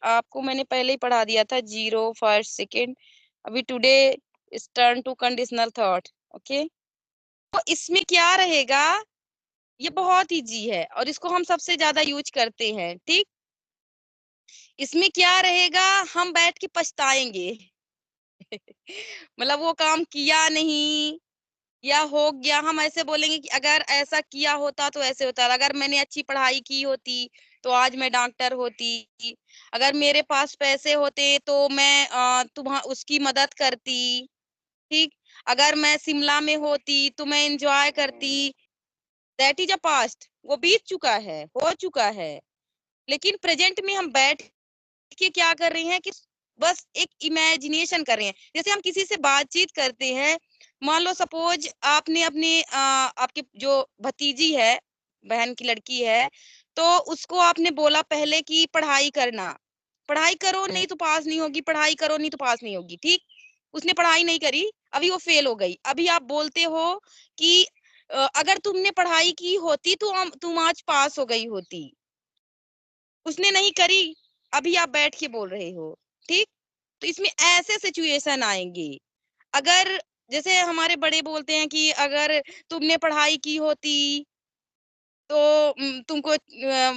आपको मैंने पहले ही पढ़ा दिया था, जीरो, फर्स्ट, सेकंड। अभी today is turn to conditional thought. Okay, तो इसमें क्या रहेगा, ये बहुत इजी है और इसको हम सबसे ज्यादा यूज करते हैं। ठीक, इसमें क्या रहेगा, हम बैठ के पछताएंगे। मतलब वो काम किया नहीं या हो गया, हम ऐसे बोलेंगे कि अगर ऐसा किया होता तो ऐसे होता, अगर मैंने अच्छी पढ़ाई की होती तो आज मैं डॉक्टर होती, अगर मेरे पास पैसे होते तो मैं तुम्हारा उसकी मदद करती। ठीक, अगर मैं शिमला में होती तो मैं एंजॉय करती। दैट इज अ पास्ट, वो बीत चुका है, हो चुका है। लेकिन प्रेजेंट में हम बैठ के क्या कर रहे हैं कि बस एक इमेजिनेशन कर रहे हैं। जैसे हम किसी से बातचीत करते हैं, मान लो सपोज आपने अपने आपके जो भतीजी है, बहन की लड़की है, तो उसको आपने बोला पहले कि पढ़ाई करना, पढ़ाई करो नहीं तो पास नहीं होगी, पढ़ाई करो नहीं तो पास नहीं होगी। ठीक, उसने पढ़ाई नहीं करी, अभी वो फेल हो गई। अभी आप बोलते हो कि अगर तुमने पढ़ाई की होती तो तुम आज पास हो गई होती। उसने नहीं करी, अभी आप बैठ के बोल रहे हो। ठीक, तो इसमें ऐसे सिचुएशन आएंगे। अगर जैसे हमारे बड़े बोलते हैं कि अगर तुमने पढ़ाई की होती तो तुमको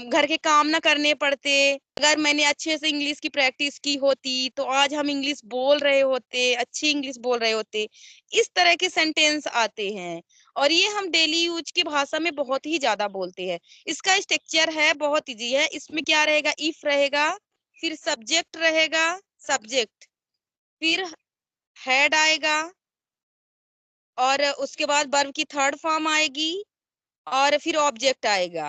घर के काम ना करने पड़ते, अगर मैंने अच्छे से इंग्लिश की प्रैक्टिस की होती तो आज हम इंग्लिश बोल रहे होते, अच्छी इंग्लिश बोल रहे होते। इस तरह के सेंटेंस आते हैं और ये हम डेली यूज की भाषा में बहुत ही ज्यादा बोलते हैं। इसका स्ट्रक्चर है, बहुत इजी है। इसमें क्या रहेगा, इफ रहेगा, फिर सब्जेक्ट रहेगा, सब्जेक्ट, फिर हेड आएगा और उसके बाद वर्ब की थर्ड फॉर्म आएगी और फिर ऑब्जेक्ट आएगा।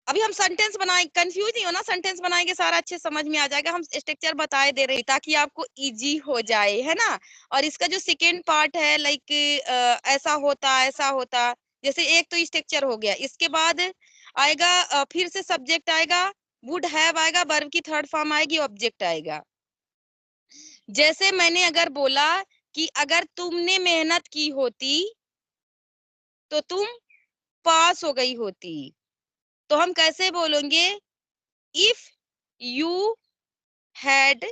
अभी हम सेंटेंस बनाए, कंफ्यूज नहीं होना, सेंटेंस बनाएंगे सारा अच्छे समझ में आ जाएगा। हम स्ट्रक्चर बताए दे रहे हैं ताकि आपको इजी हो जाए, है ना। और इसका जो सेकेंड पार्ट है, लाइक ऐसा होता, ऐसा होता, जैसे एक तो स्ट्रक्चर हो गया। इसके बाद आएगा फिर से सब्जेक्ट आएगा, वुड हैव आएगा, वर्ब की थर्ड फॉर्म आएगी, ऑब्जेक्ट आएगा। जैसे मैंने अगर बोला कि अगर तुमने मेहनत की होती तो तुम पास हो गई होती, तो हम कैसे बोलेंगे, if you had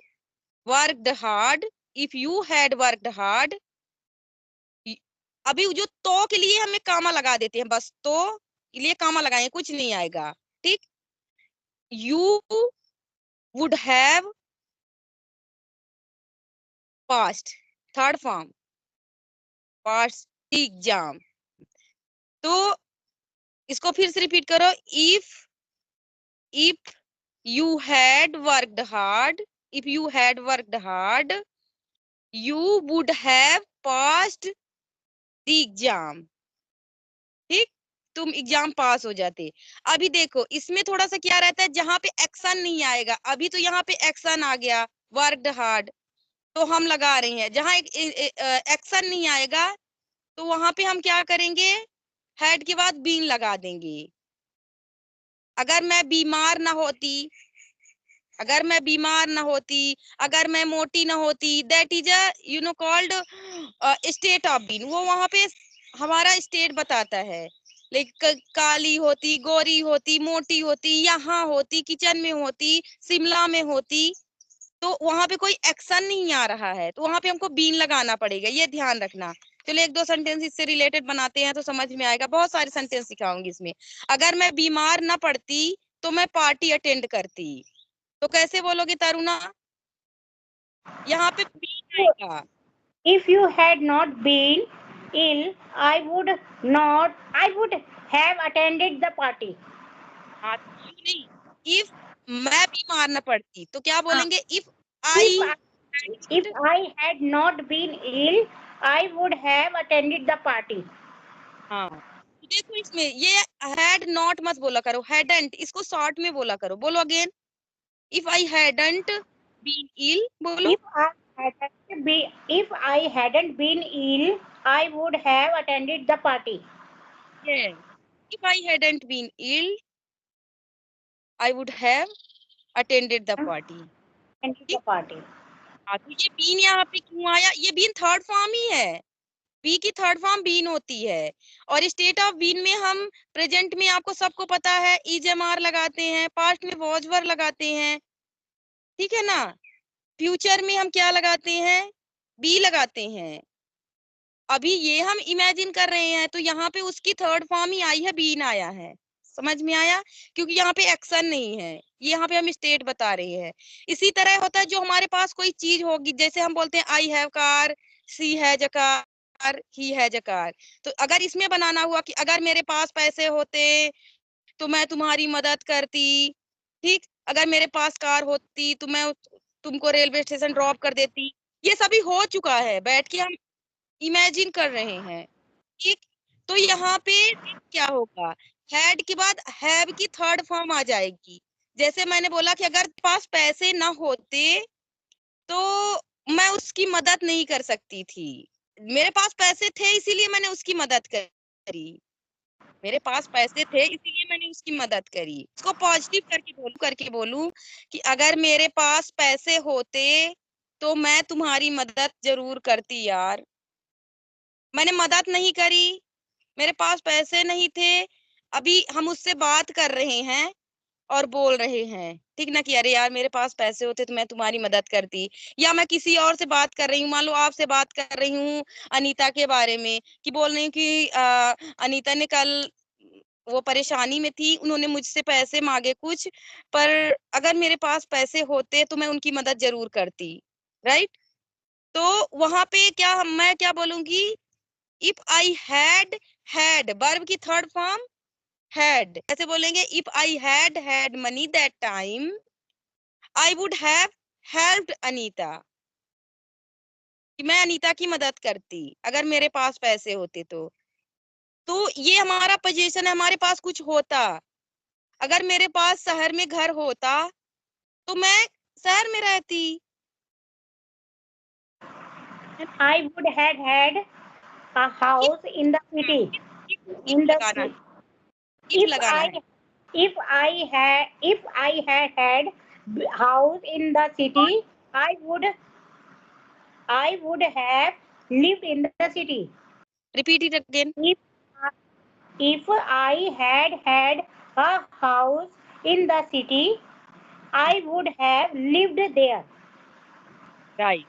worked hard, if you had worked hard। अभी जो तो के लिए हमें कामा लगा देते हैं, बस तो के लिए कामा लगाएंगे, कुछ नहीं आएगा। ठीक, you would have passed, third form, passed the exam। तो इसको फिर से रिपीट करो, if you had worked hard, if you had worked hard, you would have passed the exam। ठीक, तुम एग्जाम पास हो जाते। अभी देखो इसमें थोड़ा सा क्या रहता है, जहां पे एक्शन नहीं आएगा, अभी तो यहाँ पे एक्शन आ गया, वर्कड हार्ड, तो हम लगा रहे हैं। जहां एक्शन नहीं आएगा तो वहां पे हम क्या करेंगे, हेड के बाद बीन लगा देंगे। अगर मैं बीमार ना होती, अगर मैं बीमार ना होती, अगर मैं मोटी ना होती, that is a called state of being. वो वहां पे हमारा स्टेट बताता है। लेकिन काली होती, गोरी होती, मोटी होती, यहाँ होती, किचन में होती, शिमला में होती, तो वहां पे कोई एक्शन नहीं आ रहा है, तो वहां पे हमको बीन लगाना पड़ेगा, ये ध्यान रखना। चलो एक दो सेंटेंस इससे रिलेटेड बनाते हैं तो समझ में आएगा। बहुत सारे सेंटेंस सिखाऊंगी इसमें। अगर मैं बीमार ना पड़ती तो मैं पार्टी अटेंड करती, तो कैसे बोलोगे तरुणा, यहाँ पे बीन आएगा। If you had not been ill, I would have attended the party. हाँ, क्यों नहीं, इफ मैं बीमार ना पड़ती तो क्या हाँ, बोलेंगे, if if I, I, if I had not been ill, I would have attended the party. हाँ, तो देखो इसमें ये हैड नॉट मत बोला करो, हैडंट, इसको शॉर्ट में बोला करो। बोलो again, if I hadn't been ill, बोलो। If I hadn't been ill, I would have attended the party. Yes. If I hadn't been ill, I would have attended the party। Attended the ठीक, party. हाँ, तो ये been यहाँ पे क्यों आया, ये बीन थर्ड फॉर्म ही है। बी की थर्ड फॉर्म बीन होती है। और स्टेट ऑफ बीन में हम प्रेजेंट में आपको सबको पता है, इज एम आर लगाते हैं, पास्ट में वॉज वर लगाते हैं। ठीक है ना। फ्यूचर में हम क्या लगाते हैं, बी लगाते हैं। अभी ये हम इमेजिन कर रहे हैं तो यहाँ पे उसकी थर्ड फॉर्म ही आई है, बीन आया है। समझ में आया, क्योंकि यहाँ पे एक्शन नहीं है, ये यहाँ पे हम स्टेट बता रहे हैं। इसी तरह होता है जो हमारे पास कोई चीज होगी, जैसे हम बोलते हैं I have car, she has a car, he has a car. तो अगर इसमें बनाना हुआ कि अगर मेरे पास पैसे होते तो मैं तुम्हारी मदद करती, ठीक, अगर मेरे पास कार होती तो मैं तुमको रेलवे स्टेशन ड्रॉप कर देती। ये सभी हो चुका है, बैठ के हम इमेजिन कर रहे हैं, ठीक। तो यहाँ पे क्या होगा, हैड के बाद हैव की थर्ड फॉर्म आ जाएगी। जैसे मैंने बोला कि अगर पास पैसे ना होते तो मैं उसकी मदद नहीं कर सकती थी। मेरे पास पैसे थे इसीलिए मैंने उसकी मदद करी, मेरे पास पैसे थे इसीलिए मैंने उसकी मदद करी। इसको पॉजिटिव करके बोलूं कि अगर मेरे पास पैसे होते तो मैं तुम्हारी मदद जरूर करती यार। मैंने मदद नहीं करी, मेरे पास पैसे नहीं थे, अभी हम उससे बात कर रहे हैं और बोल रहे हैं, ठीक ना, कि अरे यार मेरे पास पैसे होते तो मैं तुम्हारी मदद करती। या मैं किसी और से बात कर रही हूँ, मान लो आपसे बात कर रही हूँ अनीता के बारे में, कि बोल रही हूँ कि अनीता ने कल वो परेशानी में थी, उन्होंने मुझसे पैसे मांगे कुछ, पर अगर मेरे पास पैसे होते तो मैं उनकी मदद जरूर करती, राइट। तो वहां पे मैं क्या बोलूंगी, इफ आई हैड वर्ब की थर्ड फॉर्म हैड, ऐसे बोलेंगे, if I had money that time I would have helped Anita, कि मैं अनीता की मदद करती अगर मेरे पास पैसे होते तो ये हमारा पोजीशन है, हमारे पास कुछ होता। अगर मेरे पास शहर में घर होता तो मैं शहर में रहती। I would have had a house in the city. If In the लगाना है, city. इफ If लगाना I है। if I had house in the city, I would have lived in the city. Repeat it again. If if I had a house in the city, I would have lived there. Right,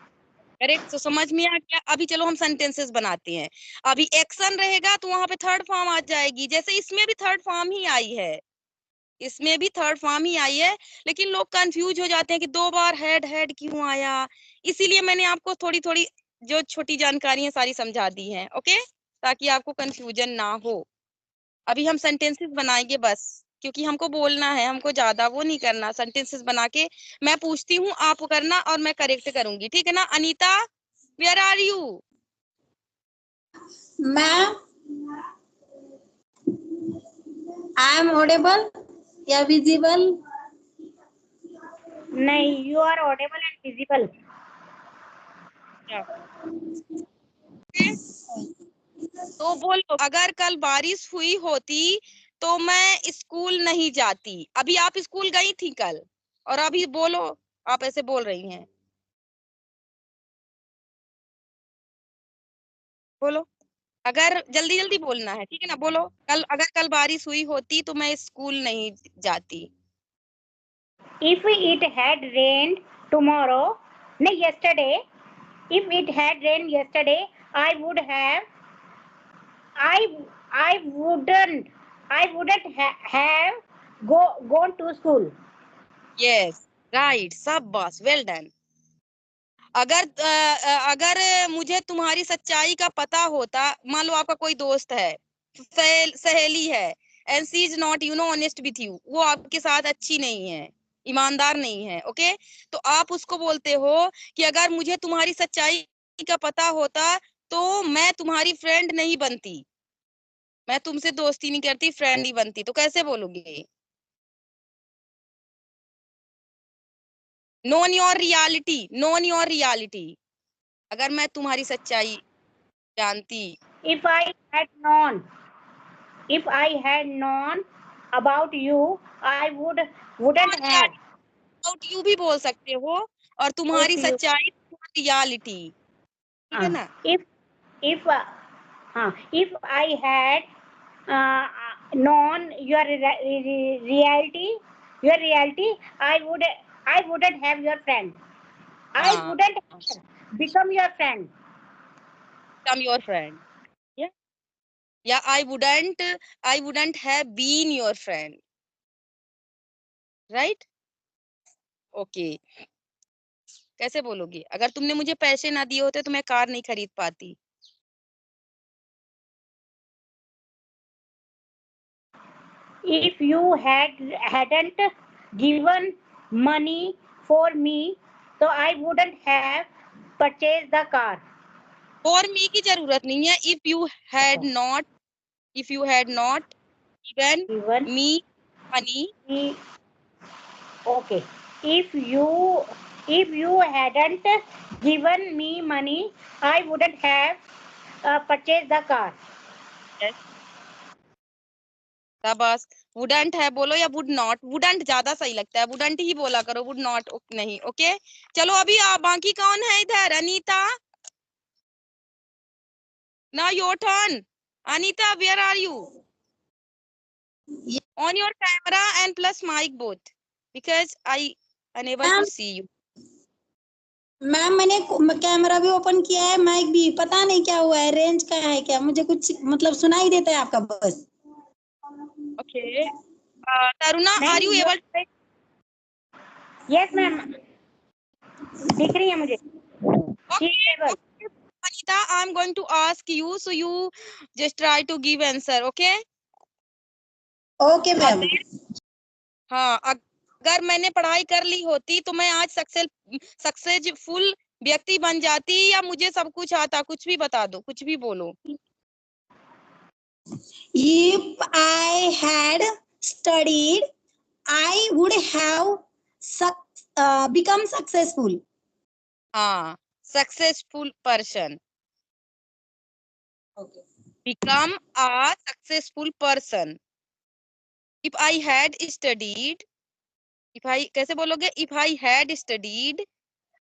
correct. तो समझ में आ गया। अभी चलो हम sentences बनाते हैं। अभी एक्शन रहेगा तो वहां पे थर्ड फॉर्म आ जाएगी, जैसे इसमें भी थर्ड फॉर्म ही आई है, इसमें भी थर्ड फॉर्म ही आई है। लेकिन लोग कंफ्यूज हो जाते हैं कि दो बार हेड हेड क्यों आया, इसीलिए मैंने आपको थोड़ी थोड़ी जो छोटी जानकारी है सारी समझा दी है, ओके, ताकि आपको कंफ्यूजन ना हो। अभी हम सेंटेंसेस बनाएंगे बस, क्योंकि हमको बोलना है, हमको ज्यादा वो नहीं करना। सेंटेंसेस बना के मैं पूछती हूँ, आप करना और मैं करेक्ट करूंगी, ठीक है ना। Anita, where are you? Ma'am, I am audible या विजिबल? नहीं, you are audible and visible. तो बोलो, अगर कल बारिश हुई होती तो मैं स्कूल नहीं जाती। अभी आप स्कूल गई थी कल, और अभी बोलो, आप ऐसे बोल रही हैं, बोलो। अगर जल्दी जल्दी बोलना है, ठीक है ना। बोलो, अगर कल बारिश हुई होती तो मैं स्कूल नहीं जाती। If it had rained tomorrow, no, yesterday, if it had rained yesterday, I would have, I, I wouldn't, have gone to school. Yes, right, शाबाश, वेल डन। अगर मुझे तुम्हारी सच्चाई का पता होता, मान लो आपका कोई दोस्त है, सहेली है, and she is not honest with you, वो आपके साथ अच्छी नहीं है, ईमानदार नहीं है, ओके, तो आप उसको बोलते हो कि अगर मुझे तुम्हारी सच्चाई का पता होता तो मैं तुम्हारी फ्रेंड नहीं बनती, मैं तुमसे दोस्ती नहीं करती, फ्रेंड ही बनती। तो कैसे बोलोगे? नोन योर रियलिटी, अगर मैं तुम्हारी सच्चाई जानती। If I had known about you, I wouldn't have. About you भी बोल सकते हो, और तुम्हारी About you. सच्चाई, रियलिटी, ठीक है ना। If if I had known your reality, I would I wouldn't have your friend. I हाँ, wouldn't have become your friend. become your friend. Yeah. या I wouldn't have been your friend. Right? Okay. कैसे बोलोगी? अगर तुमने मुझे पैसे ना दिए होते तो मैं कार नहीं खरीद पाती। If you hadn't given money for me, so I wouldn't have purchased the car. For me की जरूरत नहीं है। If you had not given Given me money, me, okay. If you hadn't given me money, I wouldn't have purchased the car. yes, शाबाश। wouldn't है बोलो या would not। wouldn't ज्यादा सही लगता है, wouldn't ही बोला करो, would not नहीं। ओके, चलो अभी बाकी कौन है इधर? Anita, now your turn. Anita, where are you? On your camera and plus mic both, because I unable to see you. Ma'am मैंने कैमरा भी ओपन किया है, माइक भी। पता नहीं क्या हुआ है, रेंज का है क्या, मुझे कुछ मतलब सुनाई देता है आपका बस। Okay. Taruna, are you able to? Yes, ma'am. दिख रही है मुझे। Okay. Anita, I'm going to ask you, so you just try to give answer, okay? Okay ma'am. हाँ, अगर मैंने पढ़ाई कर ली होती तो मैं आज सक्सेसफुल व्यक्ति बन जाती, या मुझे सब कुछ आता? कुछ भी बता दो, कुछ भी बोलो। If I had studied, I would have become successful. हाँ, successful person. Okay. Become a successful person. If I had studied, कैसे बोलोगे? If I had studied,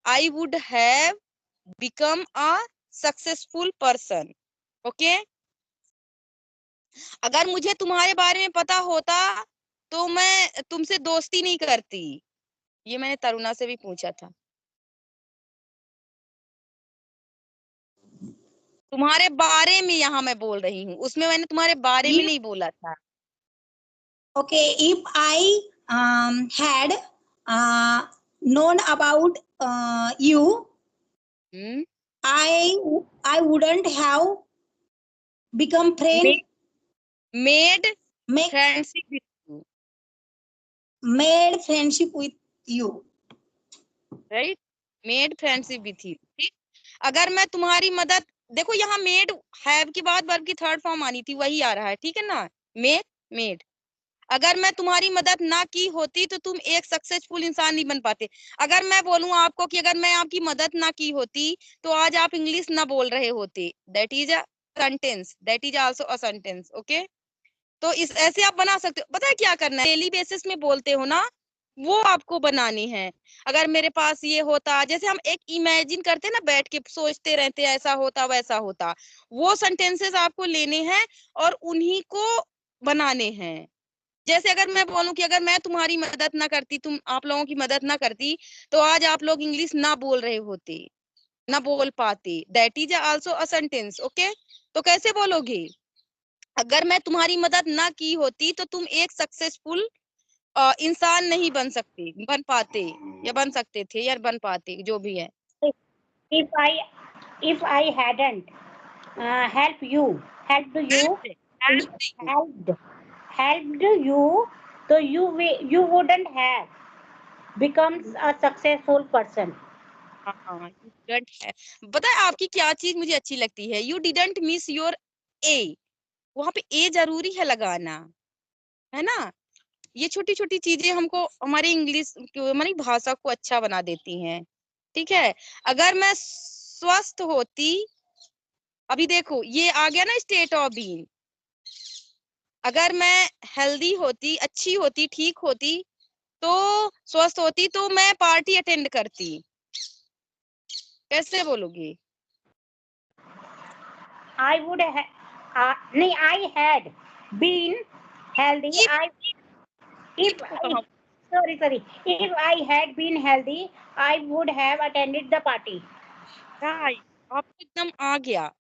I would have become a successful person. Okay? अगर मुझे तुम्हारे बारे में पता होता तो मैं तुमसे दोस्ती नहीं करती। ये मैंने तरुणा से भी पूछा था। तुम्हारे बारे में यहाँ मैं बोल रही हूँ, उसमें मैंने तुम्हारे बारे में नहीं बोला था। Okay, if I had known about you, I wouldn't have become friend. Made Make friendship with you, made friendship with you. right? Made friendship with you. ठीक? अगर मैं तुम्हारी मदद, देखो यहाँ मेड हैव की बाद वर्ब की थर्ड फॉर्म आनी थी, वही आ रहा है, ठीक है ना? मेड। अगर मैं तुम्हारी मदद ना की होती तो तुम एक सक्सेसफुल इंसान नहीं बन पाते। अगर मैं बोलूं आपको कि अगर मैं आपकी मदद ना की होती तो आज आप इंग्लिश ना बोल रहे होते, that is a sentence, that is also a sentence. Okay, तो इस ऐसे आप बना सकते हो। पता है क्या करना है? डेली बेसिस में बोलते हो ना, वो आपको बनानी है। अगर मेरे पास ये होता, जैसे हम एक इमेजिन करते हैं ना, बैठ के सोचते रहते हैं ऐसा होता वैसा होता, वो सेंटेंसेस आपको लेने हैं और उन्हीं को बनाने हैं। जैसे अगर मैं बोलूं कि अगर मैं तुम्हारी मदद ना करती, तुम आप लोगों की मदद ना करती, तो आज आप लोग इंग्लिश ना बोल रहे होते, ना बोल पाते, that is also a sentence. Okay, तो कैसे बोलोगे? अगर मैं तुम्हारी मदद ना की होती तो तुम एक सक्सेसफुल इंसान नहीं बन पाते, या बन सकते थे, या बन पाते, जो भी है। If I hadn't helped you, helped you, so you wouldn't have become a successful person. हाँ, you didn't have, पता है आपकी क्या चीज मुझे अच्छी लगती है? यू डिडंट मिस योर ए, वहां पे ए जरूरी है लगाना, है ना? ये छोटी छोटी चीजें हमको हमारी इंग्लिश, हमारी भाषा को अच्छा बना देती हैं। ठीक है, अगर मैं स्वस्थ होती, अभी देखो ये आ गया ना स्टेट ऑफ बीइंग। अगर मैं हेल्दी होती, अच्छी होती, ठीक होती, तो स्वस्थ होती, तो मैं पार्टी अटेंड करती। कैसे बोलोगी? I would have, I had been healthy. If Sorry. If I had been healthy, I would have attended the party. Right, आपको एकदम आ गया,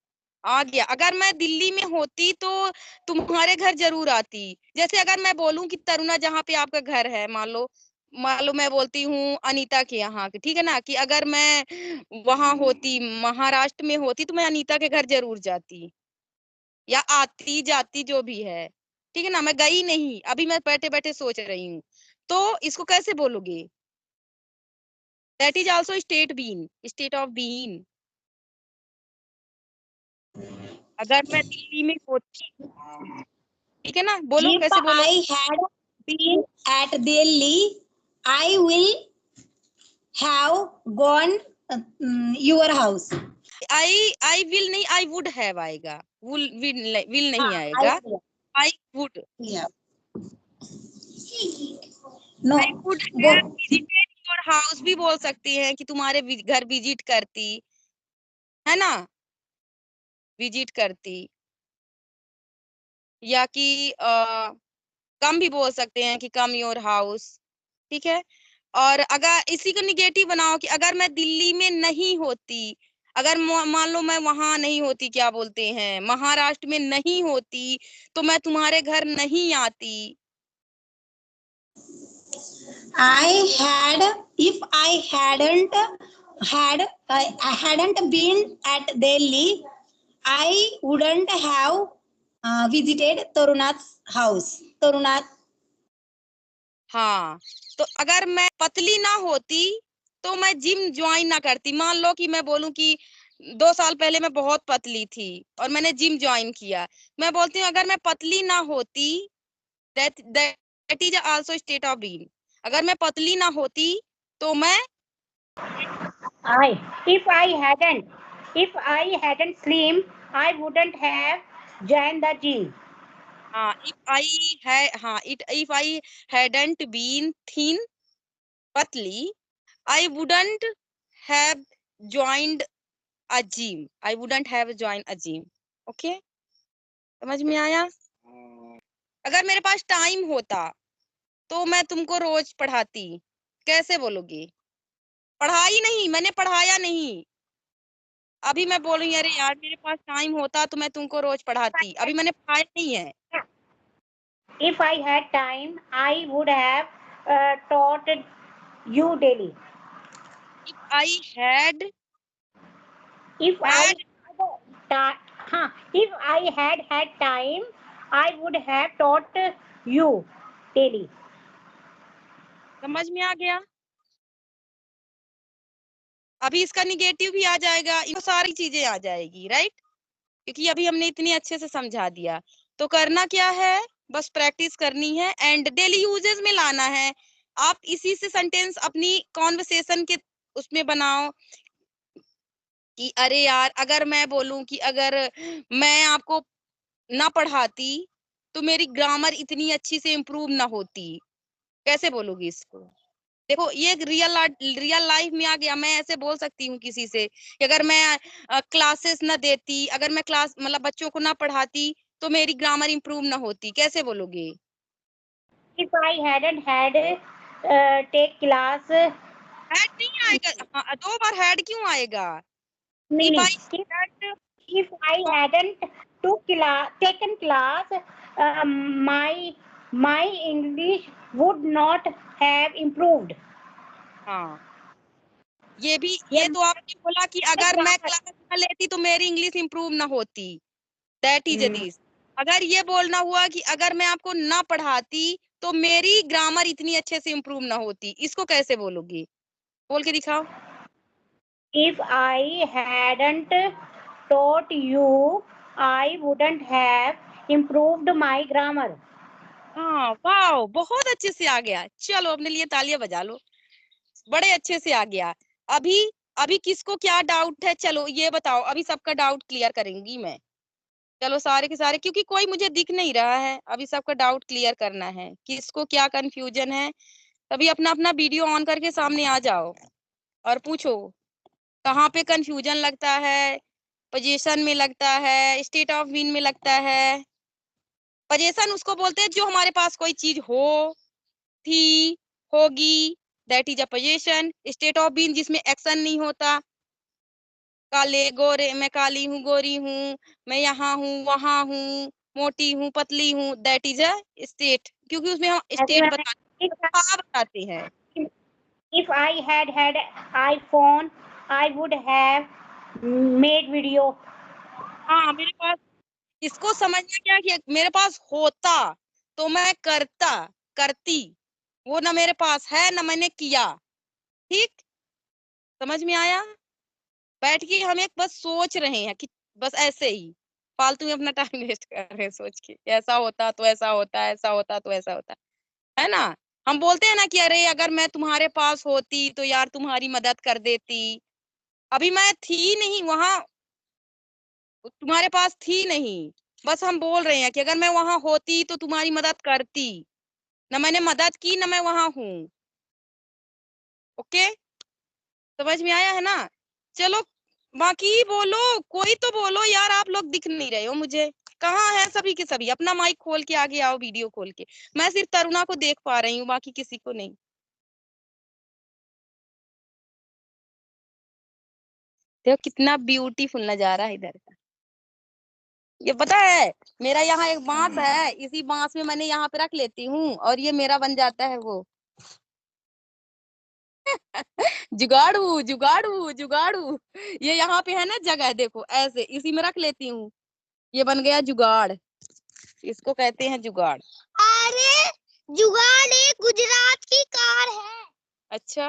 आ गया। अगर मैं दिल्ली में होती तो तुम्हारे घर जरूर आती। जैसे अगर मैं बोलूं कि तरुणा जहाँ पे आपका घर है, मान लो मैं बोलती हूँ अनीता के यहाँ के, ठीक है ना, कि अगर मैं वहां होती, महाराष्ट्र में होती, तो मैं अनीता के घर जरूर जाती या आती जाती, जो भी है, ठीक है ना। मैं गई नहीं, अभी मैं बैठे बैठे सोच रही हूँ, तो इसको कैसे बोलोगे? That is also state being, state of being. अगर मैं दिल्ली में होती, ठीक है ना, बोलो If कैसे बोलो। I had been at Delhi, I will have gone your house. I will नहीं, आई वुड हैव आएगा, विल हाँ, नहीं I आएगा, will. I would, Yeah. No, I would go. Have visited your house भी बोल सकती हैं कि तुम्हारे घर विजिट करती, है ना, विजिट करती। या कि कम भी बोल सकते हैं कि कम योर हाउस, ठीक है। और अगर इसी को निगेटिव बनाओ कि अगर मैं दिल्ली में नहीं होती, अगर मान लो मैं वहां नहीं होती, क्या बोलते हैं, महाराष्ट्र में नहीं होती, तो मैं तुम्हारे घर नहीं आती। If I hadn't been at Delhi, I wouldn't have visited Tarunath's house. Tarunath. हाँ, तो अगर मैं पतली ना होती तो मैं जिम ज्वाइन ना करती। मान लो कि मैं बोलूं कि 2 साल पहले मैं बहुत पतली थी और मैंने जिम ज्वाइन किया, मैं बोलती हूँ अगर मैं पतली ना होती, that is also state of being. अगर मैं पतली ना होती तो मैं If I hadn't slim, I wouldn't have joined the gym. If I hadn't been thin, पतली, I wouldn't have joined a gym, I wouldn't have join a gym. Okay, समझ में आया? अगर मेरे पास टाइम होता तो मैं तुमको रोज पढ़ाती, कैसे बोलोगी? पढ़ाई नहीं, मैंने पढ़ाया नहीं। अभी मैं बोल रही हूँ, अरे यार मेरे पास टाइम होता तो मैं तुमको रोज पढ़ाती, अभी मैंने पढ़ाया नहीं है। If I had time, I would have taught you daily. If I had If I had if I had time, I would have taught you daily. समझ में आ गया? अभी इसका निगेटिव भी आ जाएगा, ये सारी चीजें आ जाएगी, राइट, क्योंकि अभी हमने इतनी अच्छे से समझा दिया। तो करना क्या है, बस प्रैक्टिस करनी है एंड डेली यूजेस में लाना है। आप इसी से सेंटेंस अपनी कॉन्वर्सेशन के उसमें बनाओ कि अरे यार अगर मैं बोलूं कि अगर मैं आपको ना पढ़ाती तो मेरी ग्रामर इतनी अच्छी से इम्प्रूव ना होती, कैसे बोलोगी इसको? देखो ये रियल लाइफ में आ गया। मैं ऐसे बोल सकती हूँ किसी से कि अगर मैं क्लासेस ना देती, अगर मैं क्लास मतलब बच्चों को ना पढ़ाती तो मेरी ग्रामर इम्प्रूव ना होती, कैसे बोलोगे? If I hadn't had take class, had नहीं आएगा, हाँ, 2 बार हैड क्यों आएगा? If meaning I had, if I hadn't taken class, my English would not have improved. हाँ, ये भी, ये ये तो आपने बोला कि अगर मैं ग्रामर क्लास ना लेती तो मेरी इंग्लिश इम्प्रूव ना होती, दैट इज दिस। अगर ये बोलना हुआ कि अगर मैं आपको ना पढ़ाती तो मेरी ग्रामर इतनी अच्छे से इम्प्रूव ना होती, इसको कैसे बोलोगी? बोल के दिखाओ। If I hadn't taught you, I wouldn't have improved my grammar. हाँ, वाओ, बहुत अच्छे से आ गया। चलो अपने लिए तालियां बजा लो, बड़े अच्छे से आ गया। अभी अभी किसको क्या डाउट है, चलो ये बताओ, अभी सबका डाउट क्लियर करेंगी मैं। चलो सारे के सारे, क्योंकि कोई मुझे दिख नहीं रहा है, अभी सबका डाउट क्लियर करना है, किसको क्या कंफ्यूजन है। तभी अपना अपना वीडियो ऑन करके सामने आ जाओ और पूछो कहाँ पे कंफ्यूजन लगता है, पोजीशन में लगता है, स्टेट ऑफ बीइंग में लगता है। पोजीशन उसको बोलते हैं जो हमारे पास कोई चीज हो, थी, होगी, that is a position. State of being जिसमें एक्शन नहीं होता, काले गोरे, मैं काली हूँ, गोरी हूँ, मैं यहाँ हूँ, वहां हूँ, मोटी हूँ, पतली हूँ, दैट इज अ स्टेट, क्योंकि उसमें हम स्टेट बताते हैं। If I had iPhone, I would have made video. हाँ, मेरे पास, इसको समझना क्या कि मेरे पास होता तो मैं करता, करती, वो ना मेरे पास है ना मैंने किया। ठीक, समझ में आया? बैठ के हम एक बस सोच रहे हैं कि बस ऐसे ही फालतू में अपना टाइम वेस्ट कर रहे हैं सोच के, ऐसा होता तो ऐसा होता, ऐसा होता तो ऐसा होता, है ना? हम बोलते हैं ना कि अरे अगर मैं तुम्हारे पास होती तो यार तुम्हारी मदद कर देती। अभी मैं थी नहीं वहां, तुम्हारे पास थी नहीं, बस हम बोल रहे हैं कि अगर मैं वहां होती तो तुम्हारी मदद करती, ना मैंने मदद की ना मैं वहां हूँ। ओके, समझ में आया है ना? चलो बाकी बोलो, कोई तो बोलो यार, आप लोग दिख नहीं रहे हो मुझे। कहाँ है सभी के सभी? अपना माइक खोल के आगे आओ, वीडियो खोल के। मैं सिर्फ तरुणा को देख पा रही हूँ, बाकी किसी को नहीं। देखो कितना ब्यूटीफुल नजारा है इधर का। ये पता है, मेरा यहाँ एक बांस है, इसी बांस में मैंने यहाँ पे रख लेती हूँ और ये मेरा बन जाता है वो। जुगाड़ू जुगाड़ू जुगाड़ू, ये यहाँ पे है ना जगह, देखो ऐसे इसी में रख लेती हूँ, ये बन गया जुगाड़। इसको कहते हैं जुगाड़। अरे जुगाड़ एक गुजरात की कार है। अच्छा।